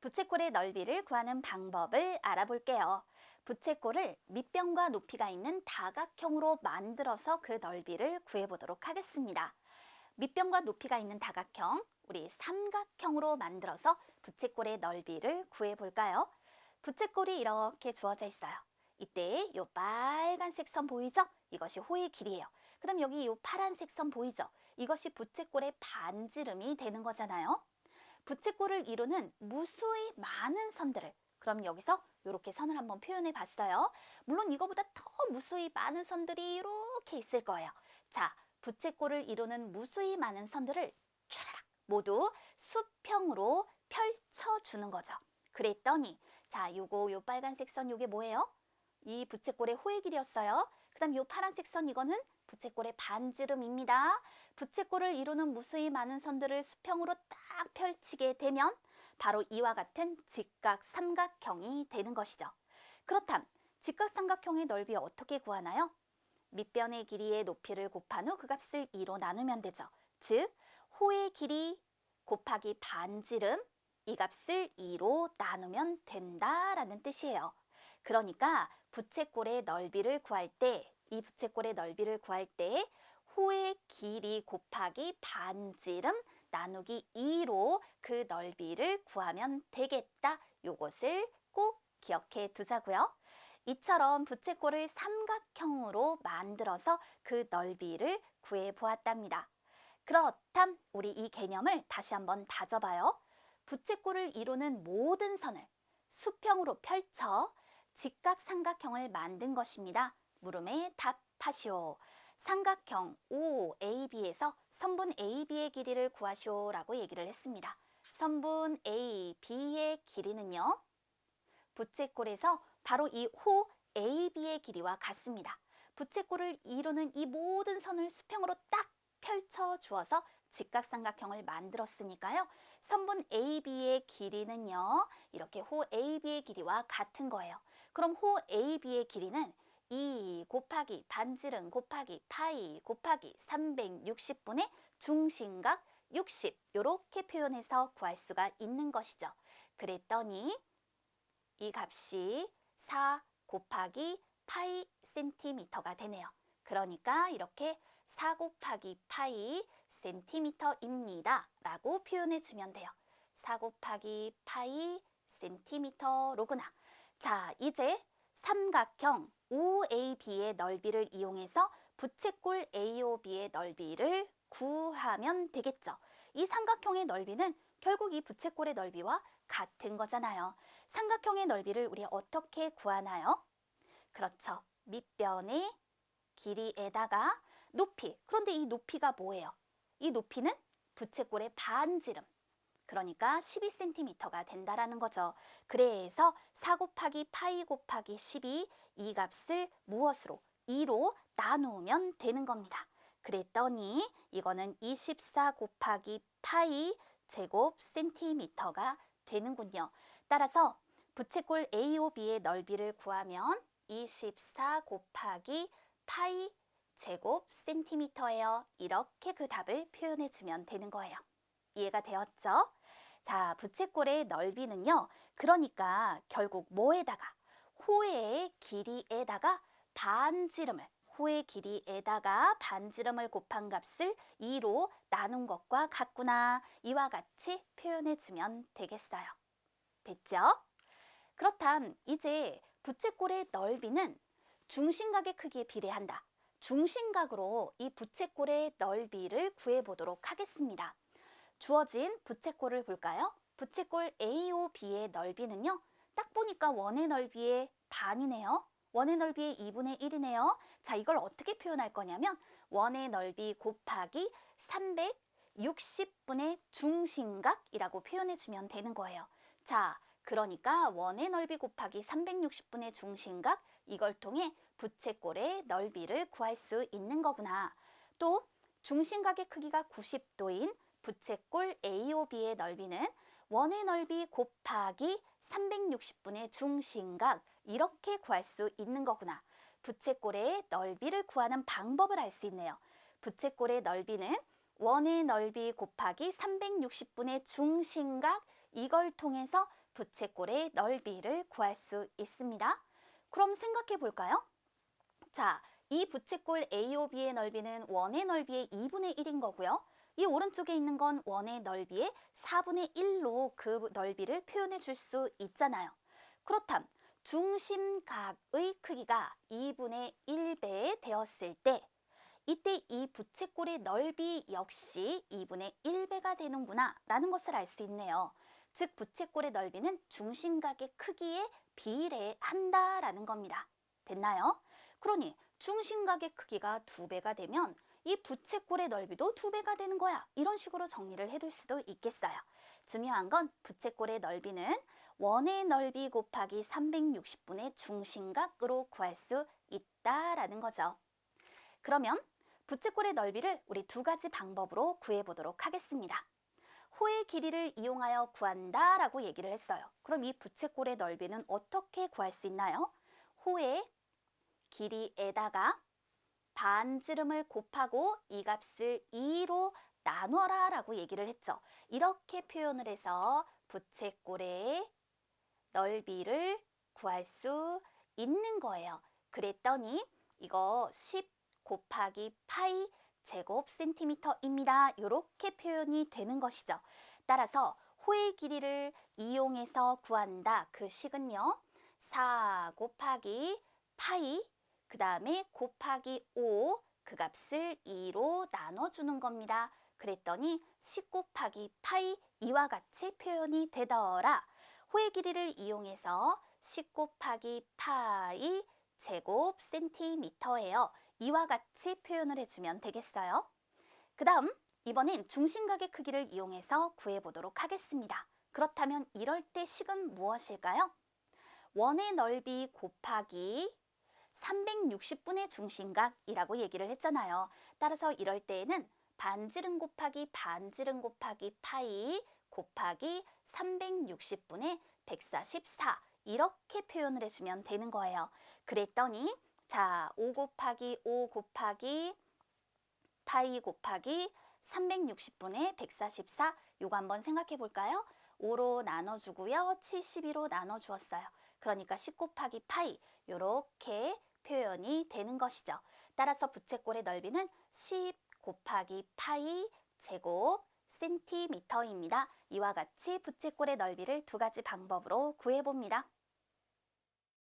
부채꼴의 넓이를 구하는 방법을 알아볼게요. 부채꼴을 밑변과 높이가 있는 다각형으로 만들어서 그 넓이를 구해보도록 하겠습니다. 밑변과 높이가 있는 다각형, 우리 삼각형으로 만들어서 부채꼴의 넓이를 구해볼까요? 부채꼴이 이렇게 주어져 있어요. 이때 이 빨간색 선 보이죠? 이것이 호의 길이에요. 그 다음 여기 이 파란색 선 보이죠? 이것이 부채꼴의 반지름이 되는 거잖아요. 부채꼴을 이루는 무수히 많은 선들을, 그럼 여기서 이렇게 선을 한번 표현해 봤어요. 물론 이거보다 더 무수히 많은 선들이 이렇게 있을 거예요. 자, 부채꼴을 이루는 무수히 많은 선들을 촤라락 모두 수평으로 펼쳐주는 거죠. 그랬더니 자, 요 빨간색 선 요게 뭐예요? 이 부채꼴의 호의 길이였어요. 그 다음 요 파란색 선 이거는 부채꼴의 반지름입니다. 부채꼴을 이루는 무수히 많은 선들을 수평으로 딱 펼치게 되면 바로 이와 같은 직각삼각형이 되는 것이죠. 그렇다면 직각삼각형의 넓이 어떻게 구하나요? 밑변의 길이의 높이를 곱한 후 그 값을 2로 나누면 되죠. 즉, 호의 길이 곱하기 반지름, 이 값을 2로 나누면 된다라는 뜻이에요. 그러니까 부채꼴의 넓이를 구할 때, 이 부채꼴의 넓이를 구할 때 호의 길이 곱하기 반지름 나누기 2로 그 넓이를 구하면 되겠다. 요것을 꼭 기억해 두자고요. 이처럼 부채꼴을 삼각형으로 만들어서 그 넓이를 구해 보았답니다. 그렇담 우리 이 개념을 다시 한번 다져봐요. 부채꼴을 이루는 모든 선을 수평으로 펼쳐 직각삼각형을 만든 것입니다. 물음에 답하시오. 삼각형 OAB에서 선분 AB의 길이를 구하시오 라고 얘기를 했습니다. 선분 AB의 길이는요, 부채꼴에서 바로 이 호 AB의 길이와 같습니다. 부채꼴을 이루는 이 모든 선을 수평으로 딱 펼쳐 주어서 직각삼각형을 만들었으니까요. 선분 AB의 길이는요, 이렇게 호 AB의 길이와 같은 거예요. 그럼 호 AB의 길이는 2 곱하기 반지름 곱하기 파이 곱하기 360분의 중심각 60 이렇게 표현해서 구할 수가 있는 것이죠. 그랬더니 이 값이 4 곱하기 파이 센티미터가 되네요. 그러니까 이렇게 4 곱하기 파이 센티미터입니다 라고 표현해 주면 돼요. 4 곱하기 파이 센티미터로구나. 자, 이제 삼각형 OAB의 넓이를 이용해서 부채꼴 AOB의 넓이를 구하면 되겠죠. 이 삼각형의 넓이는 결국 이 부채꼴의 넓이와 같은 거잖아요. 삼각형의 넓이를 우리 어떻게 구하나요? 그렇죠. 밑변의 길이에다가 높이. 그런데 이 높이가 뭐예요? 이 높이는 부채꼴의 반지름. 그러니까 12cm가 된다라는 거죠. 그래서 4 곱하기 파이 곱하기 12 이 값을 무엇으로? 2로 나누면 되는 겁니다. 그랬더니 이거는 24 곱하기 파이 제곱 센티미터가 되는군요. 따라서 부채꼴 AOB의 넓이를 구하면 24 곱하기 파이 제곱 센티미터예요. 이렇게 그 답을 표현해 주면 되는 거예요. 이해가 되었죠? 자, 부채꼴의 넓이는요, 그러니까 결국 뭐에다가? 호의 길이에다가 반지름을, 호의 길이에다가 반지름을 곱한 값을 2로 나눈 것과 같구나. 이와 같이 표현해 주면 되겠어요. 됐죠? 그렇담 이제 부채꼴의 넓이는 중심각의 크기에 비례한다. 중심각으로 이 부채꼴의 넓이를 구해보도록 하겠습니다. 주어진 부채꼴을 볼까요? 부채꼴 AOB의 넓이는요, 딱 보니까 원의 넓이의 반이네요. 원의 넓이의 2분의 1이네요. 자, 이걸 어떻게 표현할 거냐면 원의 넓이 곱하기 360분의 중심각이라고 표현해 주면 되는 거예요. 자, 그러니까 원의 넓이 곱하기 360분의 중심각, 이걸 통해 부채꼴의 넓이를 구할 수 있는 거구나. 또 중심각의 크기가 90도인 부채꼴 AOB의 넓이는 원의 넓이 곱하기 360분의 중심각, 이렇게 구할 수 있는 거구나. 부채꼴의 넓이를 구하는 방법을 알 수 있네요. 부채꼴의 넓이는 원의 넓이 곱하기 360분의 중심각 이걸 통해서 부채꼴의 넓이를 구할 수 있습니다. 그럼 생각해 볼까요? 자, 이 부채꼴 AOB의 넓이는 원의 넓이의 2분의 1인 거고요. 이 오른쪽에 있는 건 원의 넓이의 4분의 1로 그 넓이를 표현해 줄 수 있잖아요. 그렇다면 중심각의 크기가 2분의 1배 되었을 때 이때 이 부채꼴의 넓이 역시 2분의 1배가 되는구나 라는 것을 알 수 있네요. 즉 부채꼴의 넓이는 중심각의 크기에 비례한다라는 겁니다. 됐나요? 그러니 중심각의 크기가 2배가 되면 이 부채꼴의 넓이도 2배가 되는 거야. 이런 식으로 정리를 해둘 수도 있겠어요. 중요한 건 부채꼴의 넓이는 원의 넓이 곱하기 360분의 중심각으로 구할 수 있다라는 거죠. 그러면 부채꼴의 넓이를 우리 두 가지 방법으로 구해보도록 하겠습니다. 호의 길이를 이용하여 구한다 라고 얘기를 했어요. 그럼 이 부채꼴의 넓이는 어떻게 구할 수 있나요? 호의 길이에다가 반지름을 곱하고 이 값을 2로 나눠라 라고 얘기를 했죠. 이렇게 표현을 해서 부채꼴의 넓이를 구할 수 있는 거예요. 그랬더니 이거 10 곱하기 파이 제곱 센티미터입니다. 이렇게 표현이 되는 것이죠. 따라서 호의 길이를 이용해서 구한다. 그 식은요. 4 곱하기 파이 그 다음에 곱하기 5 그 값을 2로 나눠주는 겁니다. 그랬더니 10 곱하기 파이 이와 같이 표현이 되더라. 호의 길이를 이용해서 10 곱하기 파이 제곱 센티미터예요. 이와 같이 표현을 해주면 되겠어요. 그 다음 이번엔 중심각의 크기를 이용해서 구해보도록 하겠습니다. 그렇다면 이럴 때 식은 무엇일까요? 원의 넓이 곱하기 360분의 중심각이라고 얘기를 했잖아요. 따라서 이럴 때에는 반지름 곱하기 반지름 곱하기 파이 곱하기 360분의 144 이렇게 표현을 해주면 되는 거예요. 그랬더니 자, 5 곱하기 5 곱하기 파이 곱하기 360분의 144 요거 한번 생각해 볼까요? 5로 나눠주고요. 72로 나눠주었어요. 그러니까 10 곱하기 파이 요렇게 표현이 되는 것이죠. 따라서 부채꼴의 넓이는 10 곱하기 파이 제곱 센티미터입니다. 이와 같이 부채꼴의 넓이를 두 가지 방법으로 구해봅니다.